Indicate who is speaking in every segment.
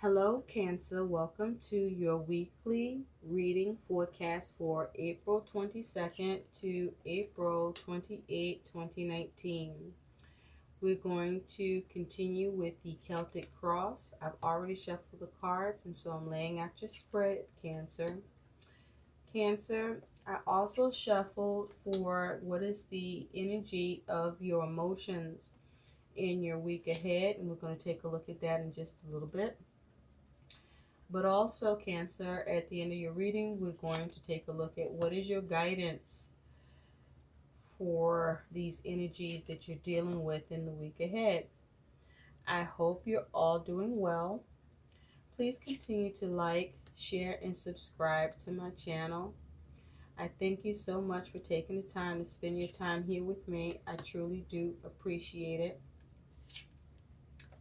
Speaker 1: Hello, Cancer. Welcome to your weekly reading forecast for April 22nd to April 28, 2019. We're going to continue with the Celtic Cross. I've already shuffled the cards, and so I'm laying out your spread, Cancer. Cancer, I also shuffled for what is the energy of your emotions in your week ahead, and we're going to take a look at that in just a little bit. But also, Cancer, at the end of your reading, we're going to take a look at what is your guidance for these energies that you're dealing with in the week ahead. I hope you're all doing well. Please continue to like, share, and subscribe to my channel. I thank you so much for taking the time to spend your time here with me. I truly do appreciate it.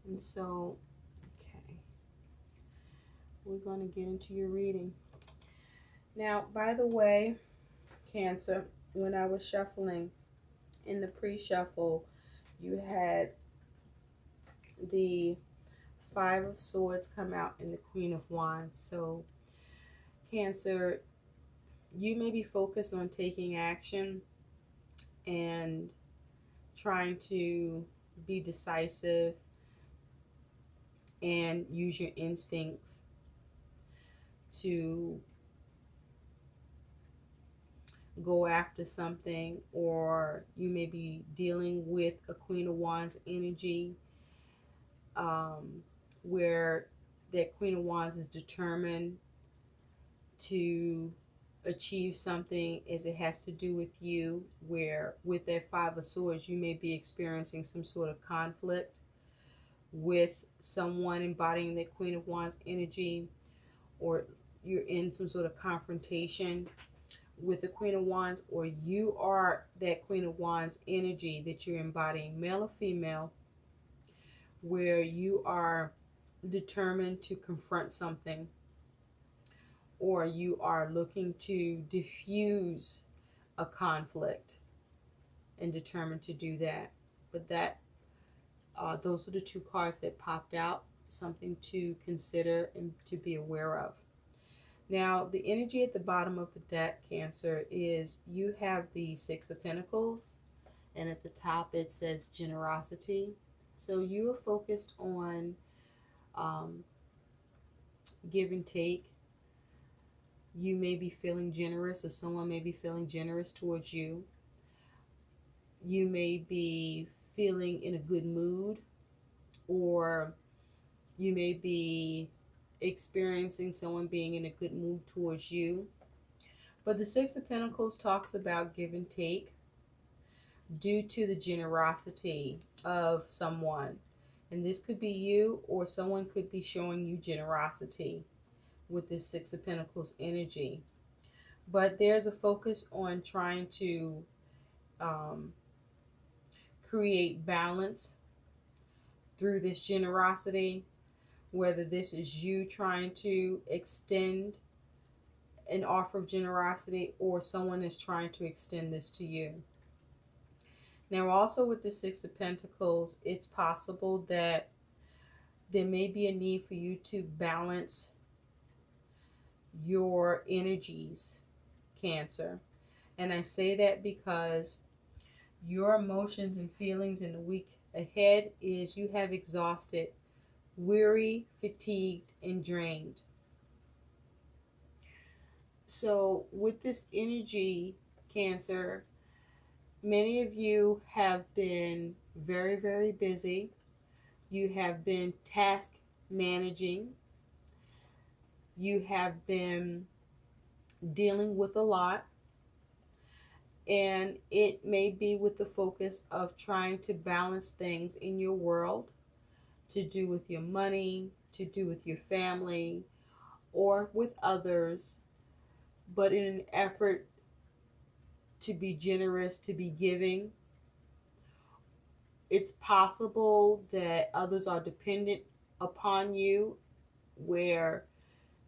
Speaker 1: And so, okay, we're going to get into your reading. Now, by the way, Cancer, when I was shuffling in the pre-shuffle, you had the Five of Swords come out and the Queen of Wands. So, Cancer, you may be focused on taking action and trying to be decisive and use your instincts to go after something, or you may be dealing with a Queen of Wands energy, where that Queen of Wands is determined to achieve something as it has to do with you, where with that Five of Swords you may be experiencing some sort of conflict with someone embodying that Queen of Wands energy, or you're in some sort of confrontation with the Queen of Wands, or you are that Queen of Wands energy that you're embodying, male or female, where you are determined to confront something, or you are looking to diffuse a conflict and determined to do that. But those are the two cards that popped out, something to consider and to be aware of. Now, the energy at the bottom of the deck, Cancer, is you have the Six of Pentacles, and at the top it says generosity. So you are focused on give and take. You may be feeling generous, or someone may be feeling generous towards you. You may be feeling in a good mood, or you may be experiencing someone being in a good mood towards you. But the Six of Pentacles talks about give and take due to the generosity of someone. And this could be you, or someone could be showing you generosity with this Six of Pentacles energy. But there's a focus on trying to create balance through this generosity, whether this is you trying to extend an offer of generosity, or someone is trying to extend this to you. Now, also with the Six of Pentacles, it's possible that there may be a need for you to balance your energies, Cancer. And I say that because your emotions and feelings in the week ahead is you have exhausted, weary, fatigued, and drained. So with this energy, Cancer, many of you have been very, very busy. You have been task managing. You have been dealing with a lot. And it may be with the focus of trying to balance things in your world, to do with your money, to do with your family, or with others, but in an effort to be generous, to be giving. It's possible that others are dependent upon you, where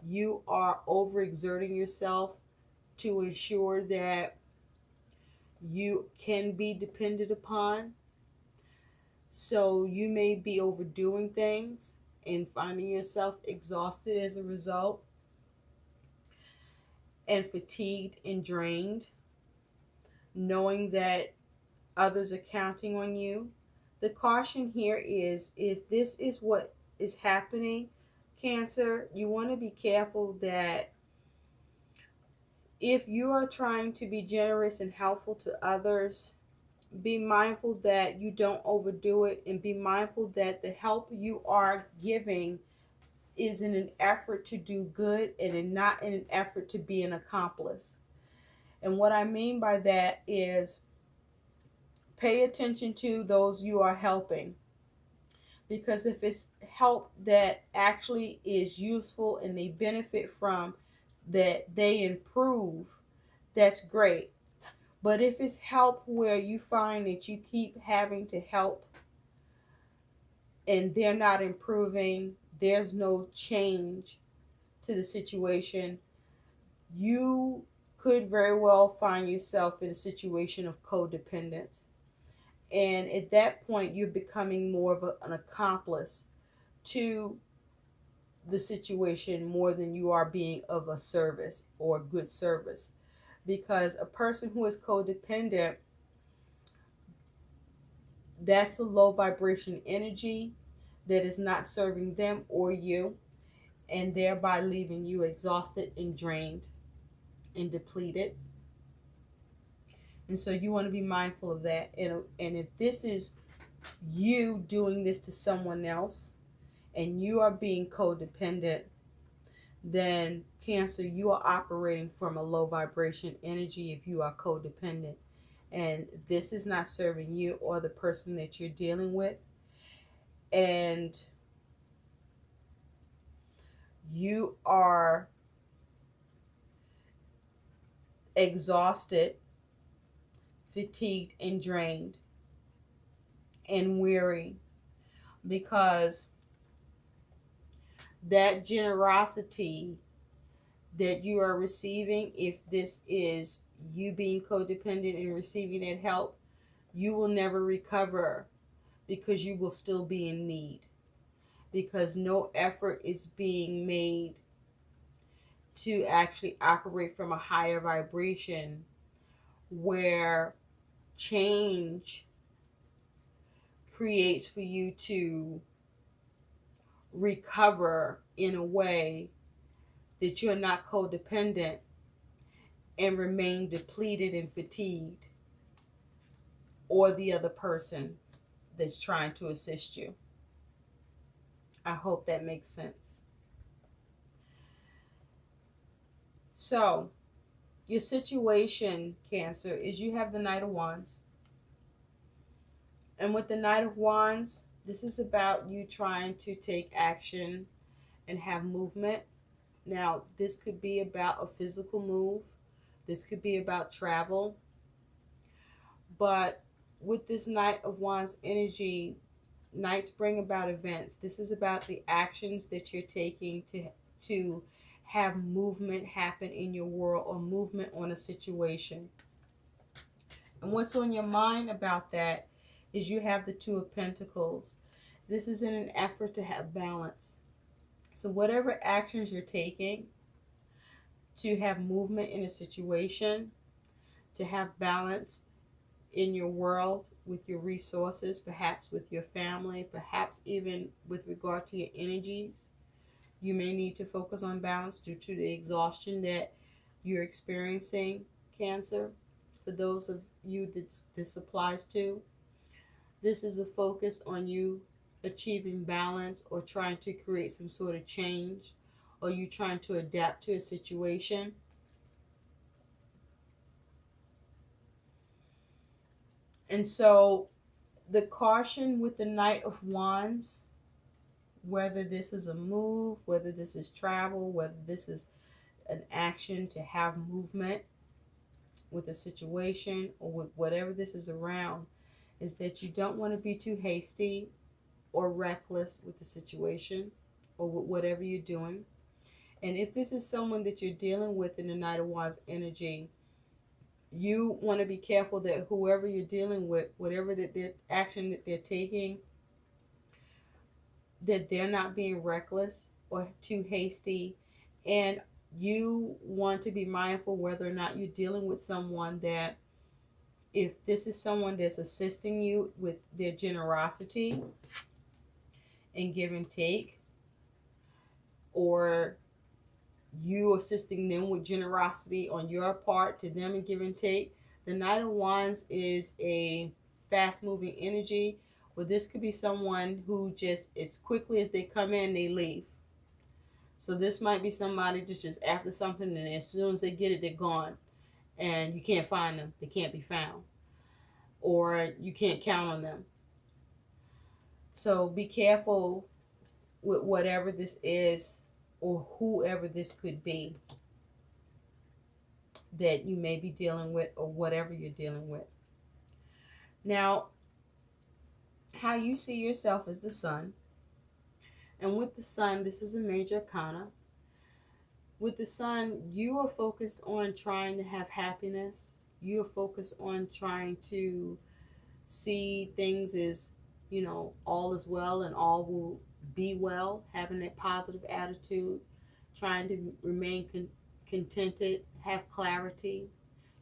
Speaker 1: you are overexerting yourself to ensure that you can be depended upon. So you may be overdoing things, and finding yourself exhausted as a result, and fatigued and drained, knowing that others are counting on you. The caution here is, if this is what is happening, Cancer, you want to be careful that if you are trying to be generous and helpful to others, be mindful that you don't overdo it, and be mindful that the help you are giving is in an effort to do good and not in an effort to be an accomplice. And what I mean by that is, pay attention to those you are helping, because if it's help that actually is useful and they benefit from, that they improve, that's great. But if it's help where you find that you keep having to help and they're not improving, there's no change to the situation, you could very well find yourself in a situation of codependence. And at that point, you're becoming more of an accomplice to the situation more than you are being of a service or good service. Because a person who is codependent, that's a low vibration energy that is not serving them or you, and thereby leaving you exhausted and drained and depleted. And so you want to be mindful of that. And if this is you doing this to someone else and you are being codependent, then Cancer, you are operating from a low vibration energy if you are codependent. And this is not serving you or the person that you're dealing with. And you are exhausted, fatigued, and drained and weary, because that generosity that you are receiving, if this is you being codependent and receiving that help, you will never recover, because you will still be in need, because no effort is being made to actually operate from a higher vibration where change creates for you to recover in a way that you're not codependent and remain depleted and fatigued, or the other person that's trying to assist you. I hope that makes sense. So, your situation, Cancer, is you have the Knight of Wands. And with the Knight of Wands, this is about you trying to take action and have movement. Now, this could be about a physical move. This could be about travel. But with this Knight of Wands energy, Knights bring about events. This is about the actions that you're taking to have movement happen in your world, or movement on a situation. And what's on your mind about that is you have the Two of Pentacles. This is in an effort to have balance. So whatever actions you're taking to have movement in a situation, to have balance in your world with your resources, perhaps with your family, perhaps even with regard to your energies, you may need to focus on balance due to the exhaustion that you're experiencing, Cancer. For those of you that this applies to, this is a focus on you achieving balance, or trying to create some sort of change, or you trying to adapt to a situation. And so the caution with the Knight of Wands, whether this is a move, whether this is travel, whether this is an action to have movement with a situation, or with whatever this is around, is that you don't want to be too hasty or reckless with the situation or with whatever you're doing. And if this is someone that you're dealing with in the Knight of Wands energy, you want to be careful that whoever you're dealing with, whatever that their action that they're taking, that they're not being reckless or too hasty, and you want to be mindful whether or not you're dealing with someone that, if this is someone that's assisting you with their generosity and give and take, or you assisting them with generosity on your part to them and give and take. The Knight of Wands is a fast moving energy, where this could be someone who just, as quickly as they come in, they leave. So this might be somebody just after something, and as soon as they get it, they're gone. And you can't find them. They can't be found. Or you can't count on them. So be careful with whatever this is, or whoever this could be that you may be dealing with, or whatever you're dealing with. Now, how you see yourself as the sun. And with the sun, this is a major arcana. With the sun, you are focused on trying to have happiness. You are focused on trying to see things as, all is well and all will be well, having that positive attitude, trying to remain contented, have clarity.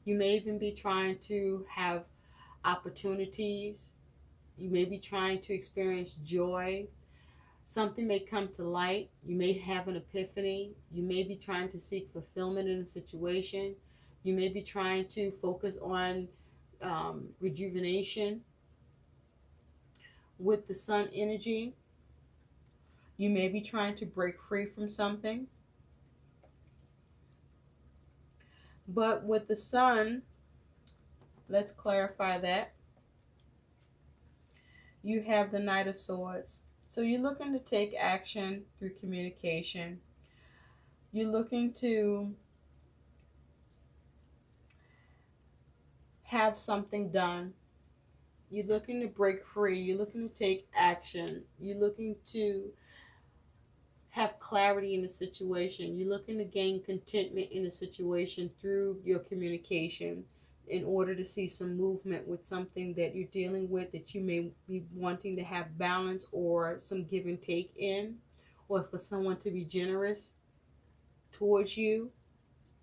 Speaker 1: You may even be trying to have opportunities. You may be trying to experience joy. Something may come to light. You may have an epiphany. You may be trying to seek fulfillment in a situation. You may be trying to focus on rejuvenation. With the sun energy, you may be trying to break free from something. But with the sun, let's clarify that. You have the Knight of Swords. So you're looking to take action through communication. You're looking to have something done. You're looking to break free. You're looking to take action. You're looking to have clarity in the situation. You're looking to gain contentment in a situation through your communication, in order to see some movement with something that you're dealing with, that you may be wanting to have balance or some give and take in, or for someone to be generous towards you,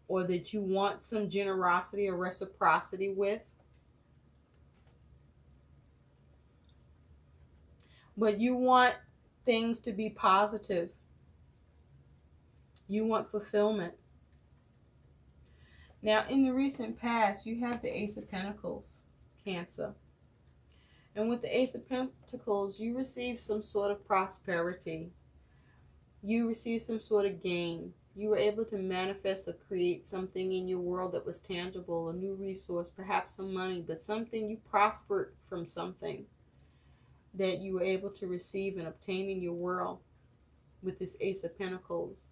Speaker 1: or that you want some generosity or reciprocity with. But you want things to be positive. You want fulfillment. Now, in the recent past, you have the Ace of Pentacles, Cancer. And with the Ace of Pentacles, you receive some sort of prosperity. You receive some sort of gain. You were able to manifest or create something in your world that was tangible, a new resource, perhaps some money, but something, you prospered from something that you were able to receive and obtain in your world with this Ace of Pentacles.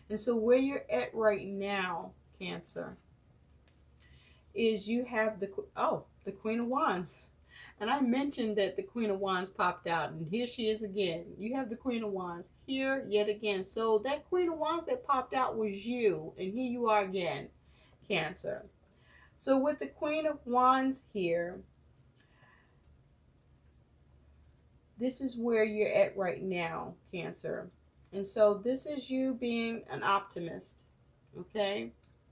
Speaker 1: And so where you're at right now, Cancer, is you have the Queen of Wands. And I mentioned that the Queen of Wands popped out, and here she is again. You have the Queen of Wands here yet again. So that Queen of Wands that popped out was you, and here you are again, Cancer. So with the Queen of Wands here, this is where you're at right now, Cancer. And so this is you being an optimist, okay?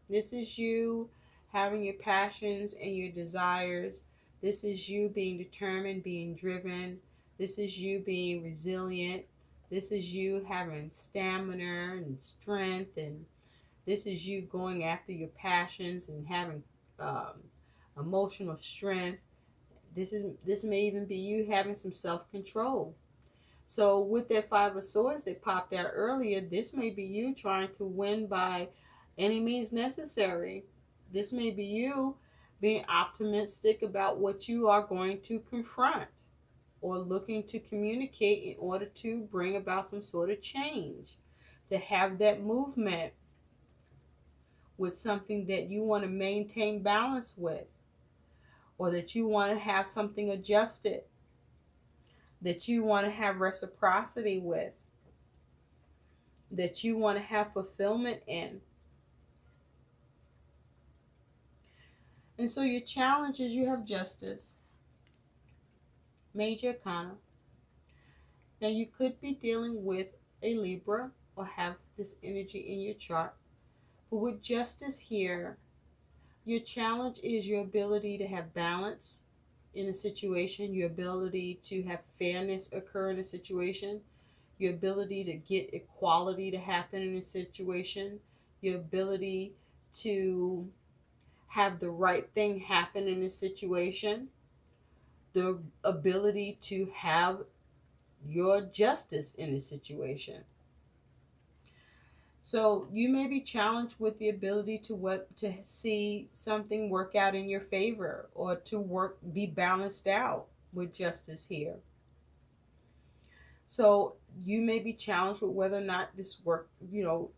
Speaker 1: This is you having your passions and your desires. This is you being determined, being driven. This is you being resilient. This is you having stamina and strength. And this is you going after your passions and having emotional strength. This may even be you having some self-control. So with that Five of Swords that popped out earlier, this may be you trying to win by any means necessary. This may be you being optimistic about what you are going to confront, or looking to communicate in order to bring about some sort of change, to have that movement with something that you want to maintain balance with, or that you want to have something adjusted, that you want to have reciprocity with, that you want to have fulfillment in. And so your challenge is you have Justice, Major Arcana. Now you could be dealing with a Libra or have this energy in your chart. But with Justice here, your challenge is your ability to have balance in a situation, your ability to have fairness occur in a situation, your ability to get equality to happen in a situation, your ability to have the right thing happen in a situation, the ability to have your justice in a situation. So you may be challenged with the ability to see something work out in your favor or to be balanced out with Justice here. So you may be challenged with whether or not this work, you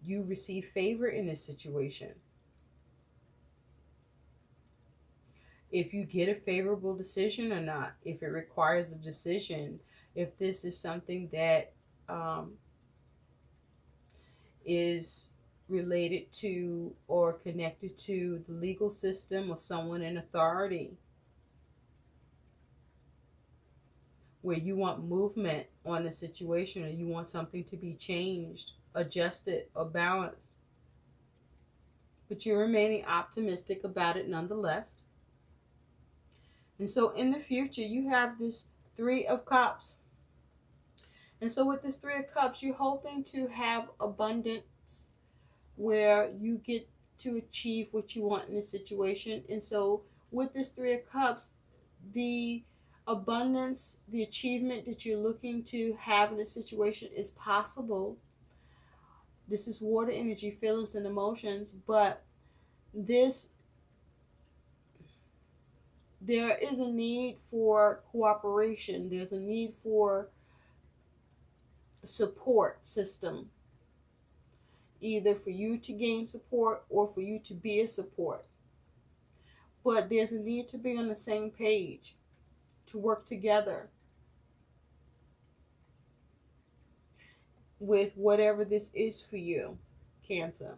Speaker 1: receive favor in this situation. If you get a favorable decision or not, if it requires a decision, if this is something that is related to or connected to the legal system or someone in authority, where you want movement on the situation or you want something to be changed, adjusted, or balanced. But you're remaining optimistic about it nonetheless. And so in the future, you have this Three of Cups. And so with this Three of Cups, you're hoping to have abundance where you get to achieve what you want in this situation. And so with this Three of Cups, the abundance, the achievement that you're looking to have in a situation is possible. This is water energy, feelings and emotions, but there is a need for cooperation. There's a need for support system, either for you to gain support or for you to be a support. But there's a need to be on the same page, to work together with whatever this is for you, Cancer.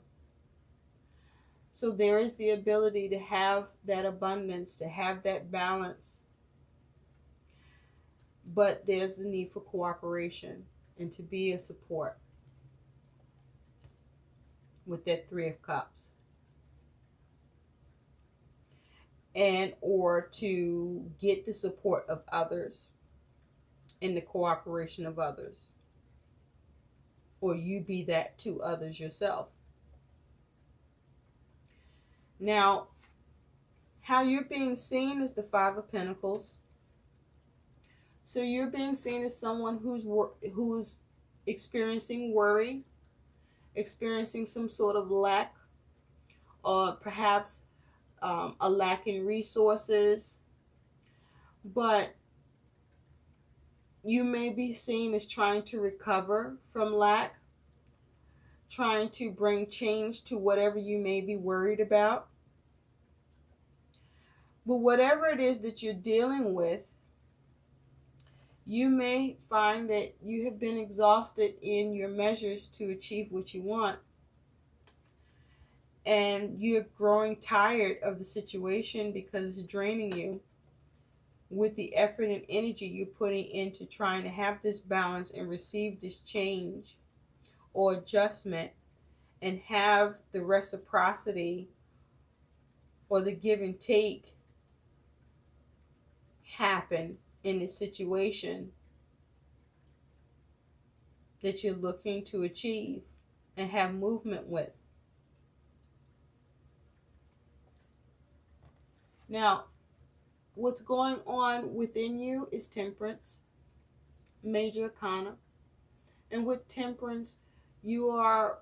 Speaker 1: So there is the ability to have that abundance, to have that balance. But there's the need for cooperation and to be a support with that Three of Cups. And or to get the support of others and the cooperation of others. Or you be that to others yourself. Now, how you're being seen is the Five of Pentacles. So you're being seen as someone who's experiencing worry, experiencing some sort of lack, or perhaps a lack in resources. But you may be seen as trying to recover from lack, trying to bring change to whatever you may be worried about. But whatever it is that you're dealing with, you may find that you have been exhausted in your measures to achieve what you want. And you're growing tired of the situation because it's draining you with the effort and energy you're putting into trying to have this balance and receive this change or adjustment and have the reciprocity or the give and take happen in this situation that you're looking to achieve and have movement with. Now, what's going on within you is Temperance, Major Arcana. And with Temperance, you are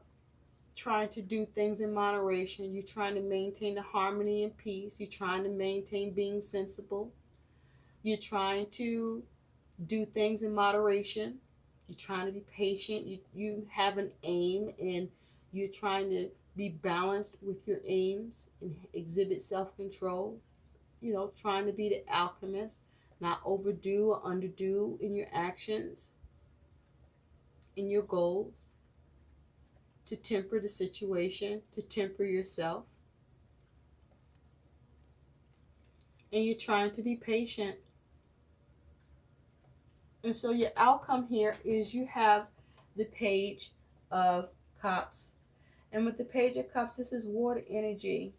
Speaker 1: trying to do things in moderation. You're trying to maintain the harmony and peace. You're trying to maintain being sensible. You're trying to do things in moderation. You're trying to be patient. You have an aim and you're trying to be balanced with your aims and exhibit self-control. Trying to be the alchemist, not overdo or underdo in your actions, in your goals, to temper the situation, to temper yourself. and you're trying to be patient. And so your outcome here is you have the Page of Cups. And with the Page of Cups, this is water energy.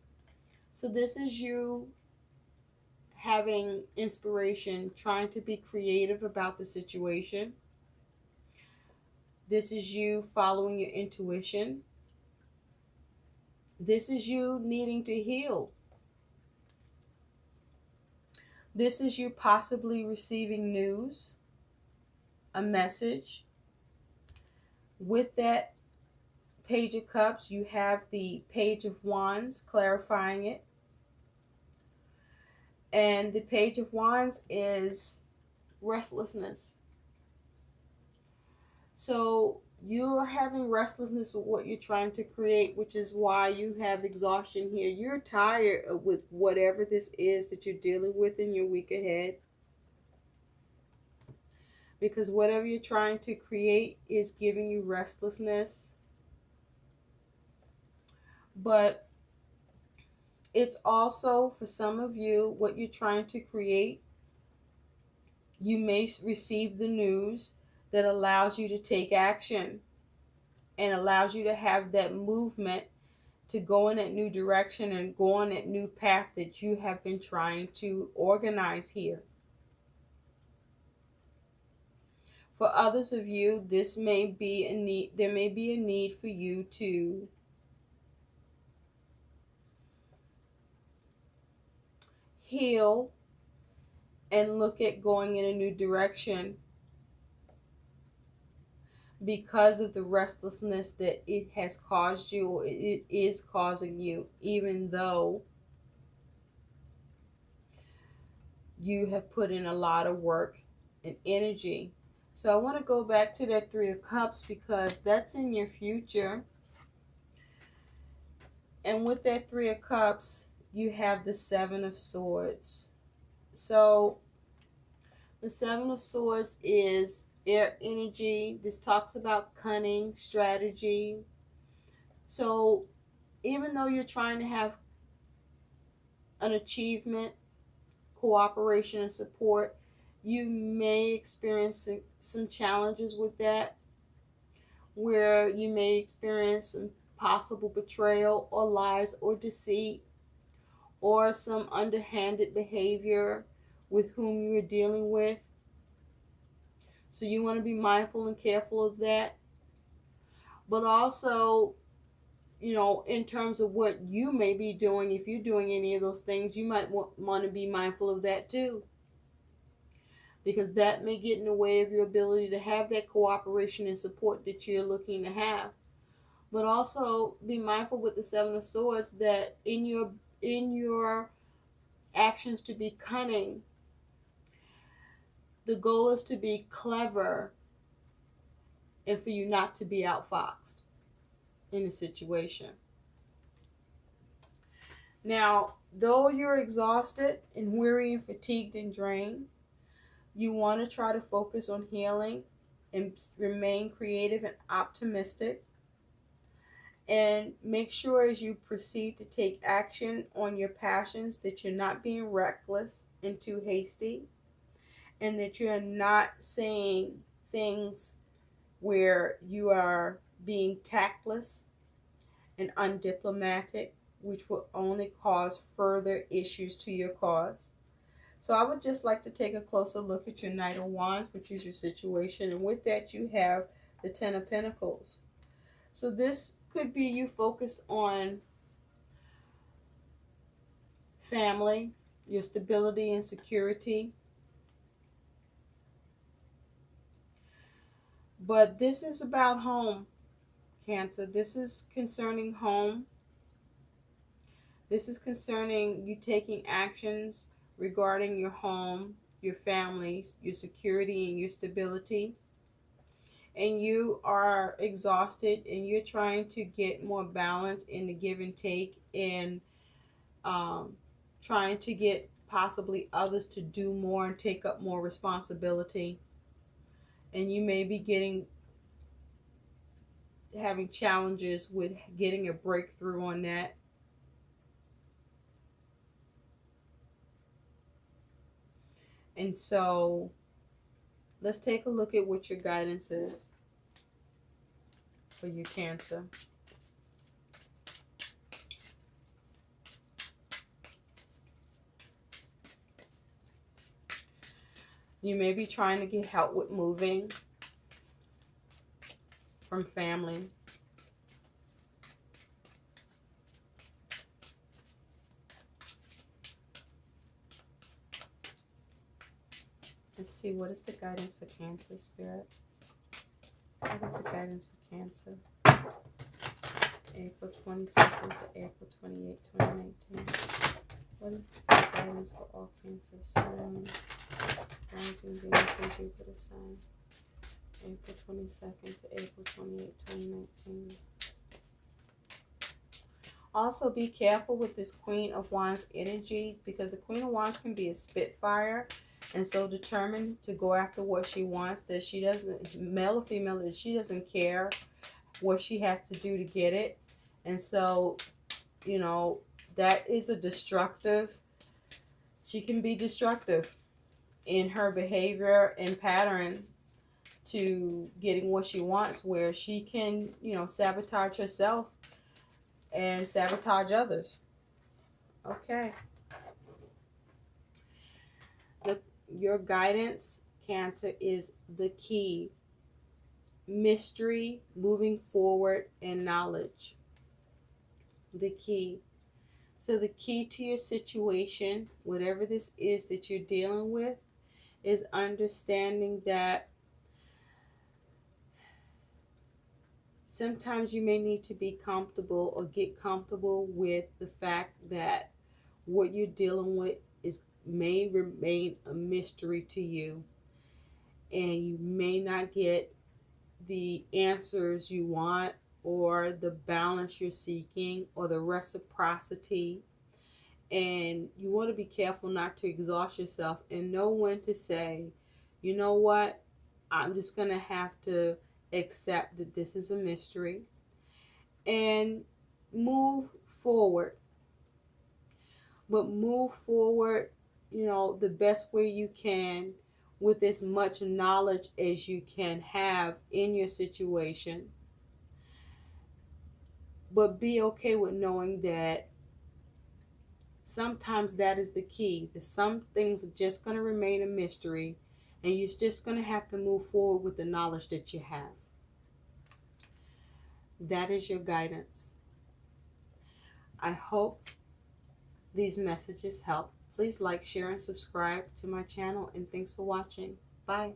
Speaker 1: So this is you having inspiration, trying to be creative about the situation. This is you following your intuition. This is you needing to heal. This is you possibly receiving news, a message. With that Page of Cups, you have the Page of Wands, clarifying it. And the Page of Wands is restlessness. So you're having restlessness with what you're trying to create, which is why you have exhaustion here. You're tired with whatever this is that you're dealing with in your week ahead. Because whatever you're trying to create is giving you restlessness. But it's also, for some of you, what you're trying to create, you may receive the news that allows you to take action and allows you to have that movement to go in that new direction and go on that new path that you have been trying to organize here. For others of you, this may be a need. There may be a need for you to heal and look at going in a new direction because of the restlessness that it has caused you, or it is causing you, even though you have put in a lot of work and energy. So I want to go back to that Three of Cups because that's in your future. And with that Three of Cups, you have the Seven of Swords. So the Seven of Swords is air energy. This talks about cunning, strategy. So even though you're trying to have an achievement, cooperation, and support, you may experience some challenges with that, where you may experience some possible betrayal or lies or deceit or some underhanded behavior with whom you're dealing with. So you want to be mindful and careful of that. But also, in terms of what you may be doing, if you're doing any of those things, you might want to be mindful of that too. Because that may get in the way of your ability to have that cooperation and support that you're looking to have. But also be mindful with the Seven of Swords that in your actions to be cunning, the goal is to be clever and for you not to be outfoxed in a situation. Now, though you're exhausted and weary and fatigued and drained, you want to try to focus on healing and remain creative and optimistic. And make sure as you proceed to take action on your passions that you're not being reckless and too hasty, and that you're not saying things where you are being tactless and undiplomatic, which will only cause further issues to your cause. So I would just like to take a closer look at your Knight of Wands, which is your situation. And with that, you have the Ten of Pentacles. So this could be you focus on family, your stability and security. But this is about home, Cancer. This is concerning home. This is concerning you taking actions regarding your home, your families, your security, and your stability. And you are exhausted and you're trying to get more balance in the give and take, and trying to get possibly others to do more and take up more responsibility. And you may be having challenges with getting a breakthrough on that. And so let's take a look at what your guidance is for your Cancer. You may be trying to get help with moving from family. Let's see, what is the guidance for Cancer, Spirit? What is the guidance for Cancer? April 22nd to April 28, 2019. What is the guidance for all Cancer? Sun, Rising, Venus, and Jupiter sign. April 22nd to April 28, 2019. Also, be careful with this Queen of Wands energy, because the Queen of Wands can be a spitfire and so determined to go after what she wants that she doesn't, male or female, that she doesn't care what she has to do to get it. And so, you know, that is a destructive, she can be destructive in her behavior and pattern to getting what she wants, where she can, you know, sabotage herself and sabotage others. Okay. Your guidance, Cancer, is the key. Mystery, moving forward, and knowledge. The key. So the key to your situation, whatever this is that you're dealing with, is understanding that sometimes you may need to be comfortable or get comfortable with the fact that what you're dealing with may remain a mystery to you, and you may not get the answers you want or the balance you're seeking or the reciprocity. And you want to be careful not to exhaust yourself and know when to say, you know what, I'm just going to have to accept that this is a mystery and move forward. But move forward, you know, the best way you can, with as much knowledge as you can have in your situation. But be okay with knowing that sometimes that is the key, that some things are just going to remain a mystery, and you're just going to have to move forward with the knowledge that you have. That is your guidance. I hope these messages help. Please like, share, and subscribe to my channel, and thanks for watching. Bye.